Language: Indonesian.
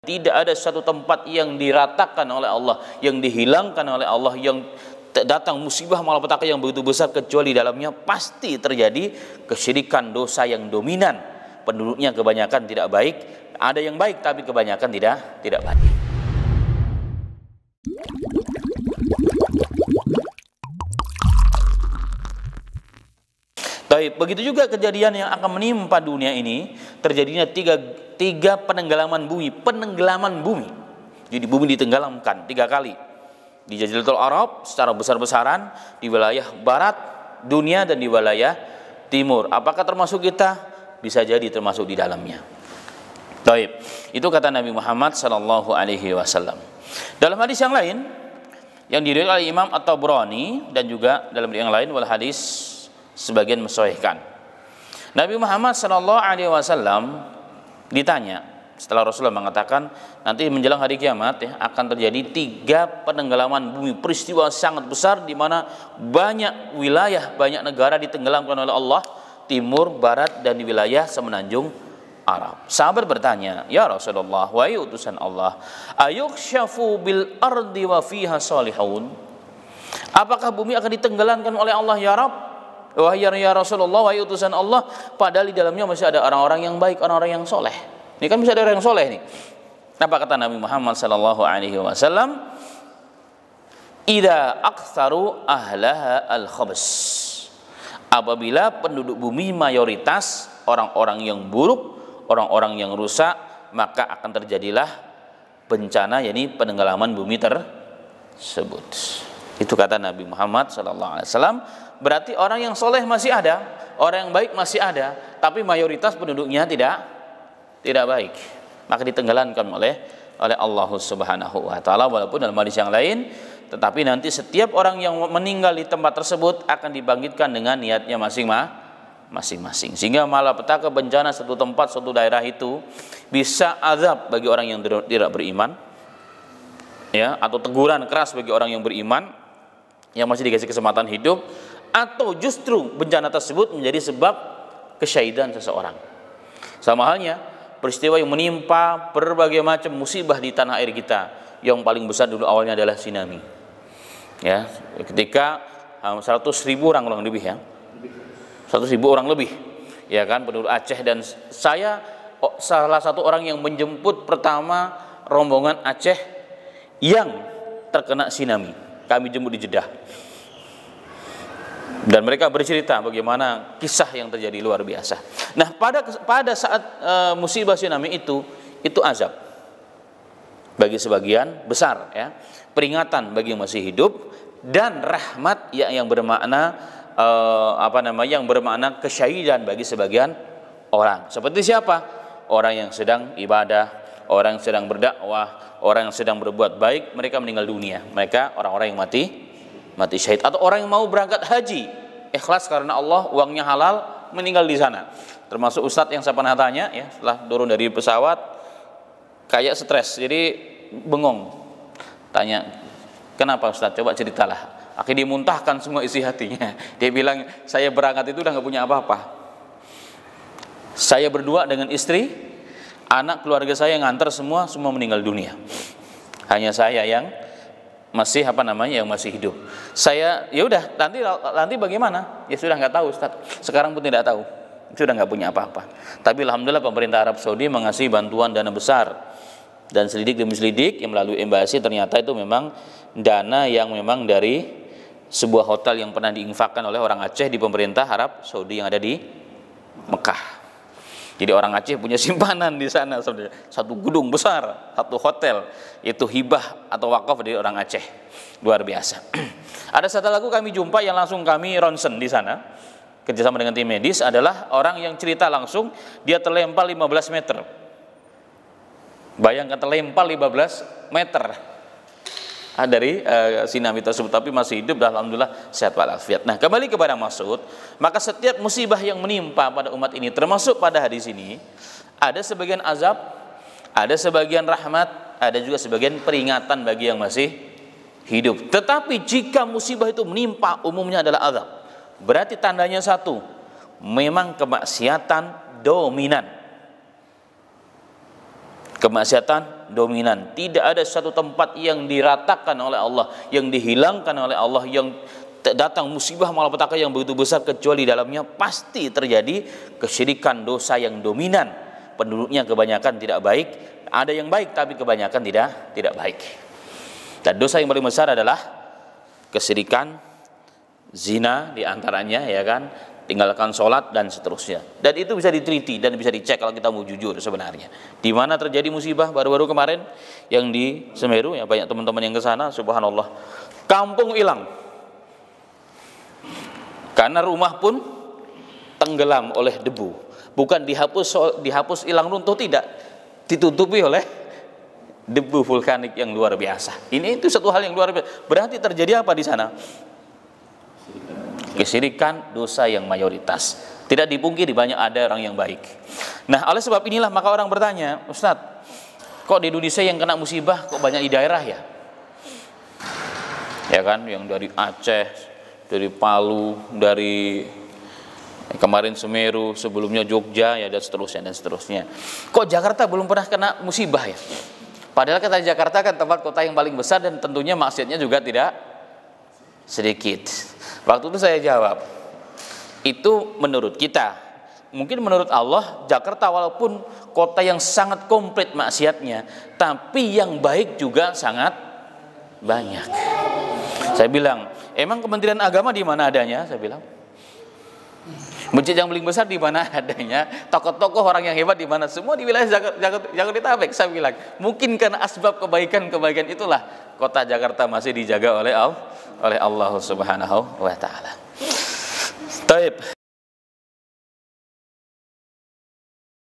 Tidak ada satu tempat yang diratakan oleh Allah, yang dihilangkan oleh Allah, yang datang musibah malapetaka yang begitu besar, kecuali dalamnya pasti terjadi kesyirikan, dosa yang dominan. Penduduknya kebanyakan tidak baik, ada yang baik tapi kebanyakan tidak baik. Baik, begitu juga kejadian yang akan menimpa dunia ini, terjadinya tiga penenggelaman bumi. Jadi bumi ditenggelamkan 3 kali. Di Jaziratul Arab secara besar-besaran, di wilayah barat dunia dan di wilayah timur. Apakah termasuk kita? Bisa jadi termasuk di dalamnya. Baik, itu kata Nabi Muhammad SAW. Dalam hadis yang lain yang diriwayatkan oleh Imam At-Tabrani dan juga dalam yang lain wal hadis sebagian mensahihkan. Nabi Muhammad SAW ditanya setelah Rasulullah mengatakan nanti menjelang hari kiamat ya, akan terjadi 3 penenggelaman bumi, peristiwa sangat besar di mana banyak wilayah, banyak negara ditenggelamkan oleh Allah, timur, barat dan di wilayah semenanjung Arab. Sahabat bertanya, "Ya Rasulullah, wahai utusan Allah, ayukshafu bil ardi wa fiha salihun?" Apakah bumi akan ditenggelamkan oleh Allah ya Rabb? Wahai ya Rasulullah, wahai utusan Allah, padahal di dalamnya masih ada orang-orang yang baik, orang-orang yang soleh. Ini kan bisa ada orang yang soleh nih. Apa kata Nabi Muhammad SAW? Idza aktsaru ahlaha al-khabs. Apabila penduduk bumi mayoritas orang-orang yang buruk, orang-orang yang rusak, maka akan terjadilah bencana, yakni penenggelaman bumi tersebut. Itu kata Nabi Muhammad SAW. Berarti orang yang soleh masih ada, orang yang baik masih ada, tapi mayoritas penduduknya tidak baik, maka ditenggelamkan oleh Allah Subhanahu wa taala. Walaupun dalam hadis yang lain, tetapi nanti setiap orang yang meninggal di tempat tersebut akan dibangkitkan dengan niatnya masing-masing. Sehingga malapetaka bencana satu tempat, satu daerah itu bisa azab bagi orang yang tidak beriman, ya, atau teguran keras bagi orang yang beriman yang masih dikasih kesempatan hidup, atau justru bencana tersebut menjadi sebab kesyahidan seseorang. Sama halnya peristiwa yang menimpa berbagai macam musibah di tanah air kita, yang paling besar dulu awalnya adalah tsunami. Ya, ketika 100.000 orang kurang lebih ya. 100.000 orang lebih. Ya kan, penduduk Aceh, dan saya salah satu orang yang menjemput pertama rombongan Aceh yang terkena tsunami. Kami jemput di Jeddah. Dan mereka bercerita bagaimana kisah yang terjadi luar biasa. Nah, pada saat musibah tsunami itu azab bagi sebagian besar, ya, peringatan bagi yang masih hidup, dan rahmat yang bermakna yang bermakna kesyahidan bagi sebagian orang. Seperti siapa? Orang yang sedang ibadah, orang yang sedang berdakwah, orang yang sedang berbuat baik, mereka meninggal dunia. Mereka orang-orang yang mati syahid. Atau orang yang mau berangkat haji, ikhlas karena Allah, uangnya halal, meninggal di sana. Termasuk ustadz yang saya pernah tanya, ya, setelah turun dari pesawat kayak stres, jadi bengong. Tanya, "Kenapa ustadz? Coba ceritalah." Akhirnya dia muntahkan semua isi hatinya. Dia bilang, "Saya berangkat itu udah gak punya apa-apa. Saya berdua dengan istri, anak keluarga saya yang nganter semua meninggal dunia. Hanya saya yang masih yang masih hidup. Saya ya udah, nanti bagaimana? Ya sudah nggak tahu Ustaz. Sekarang pun tidak tahu. Sudah nggak punya apa-apa. Tapi alhamdulillah pemerintah Arab Saudi mengasih bantuan dana besar, dan selidik demi selidik yang melalui embasi ternyata itu memang dana yang memang dari sebuah hotel yang pernah diinfakkan oleh orang Aceh di pemerintah Arab Saudi yang ada di Mekah. Jadi orang Aceh punya simpanan di sana, satu gedung besar, satu hotel, itu hibah atau wakaf dari orang Aceh. Luar biasa. Ada satu lagu kami jumpa yang langsung kami ronsen di sana, kerjasama dengan tim medis, adalah orang yang cerita langsung dia terlempar 15 meter. Bayangkan terlempar 15 meter dari tsunami tersebut, tapi masih hidup dan alhamdulillah sehat walafiat. Nah, kembali kepada maksud, maka setiap musibah yang menimpa pada umat ini, termasuk pada hadis ini, ada sebagian azab, ada sebagian rahmat, ada juga sebagian peringatan bagi yang masih hidup. Tetapi jika musibah itu menimpa umumnya adalah azab, berarti tandanya satu, memang kemaksiatan dominan. Kemaksiatan dominan. Tidak ada satu tempat yang diratakan oleh Allah, yang dihilangkan oleh Allah, yang datang musibah malapetaka yang begitu besar, kecuali dalamnya pasti terjadi kesyirikan, dosa yang dominan. Penduduknya kebanyakan tidak baik, ada yang baik tapi kebanyakan tidak baik. Dan dosa yang paling besar adalah kesyirikan, zina diantaranya, ya kan, tinggalkan sholat dan seterusnya. Dan itu bisa diteliti dan bisa dicek kalau kita mau jujur sebenarnya. Di mana terjadi musibah baru-baru kemarin yang di Semeru, ya banyak teman-teman yang ke sana, subhanallah. Kampung hilang. Karena rumah pun tenggelam oleh debu. Bukan dihapus hilang runtuh, tidak. Ditutupi oleh debu vulkanik yang luar biasa. Ini itu satu hal yang luar biasa. Berarti terjadi apa di sana? Kesyirikan, dosa yang mayoritas. Tidak dipungkiri banyak ada orang yang baik. Nah, oleh sebab inilah maka orang bertanya, Ustadz, kok di Indonesia yang kena musibah kok banyak di daerah ya? Ya kan, yang dari Aceh, dari Palu, dari kemarin Semeru, sebelumnya Jogja, ya dan seterusnya. Kok Jakarta belum pernah kena musibah ya? Padahal kata Jakarta kan tempat kota yang paling besar dan tentunya maksiatnya juga tidak sedikit. Waktu itu saya jawab, itu menurut kita. Mungkin menurut Allah, Jakarta walaupun kota yang sangat komplit maksiatnya, tapi yang baik juga sangat banyak. Saya bilang, emang Kementerian Agama di mana adanya? Saya bilang, masjid yang paling besar di mana adanya? Tokoh-tokoh orang yang hebat di mana? Semua di wilayah Jabodetabek. Saya bilang, mungkin karena asbab kebaikan itulah kota Jakarta masih dijaga oleh Allah Subhanahu wa taala. Taib.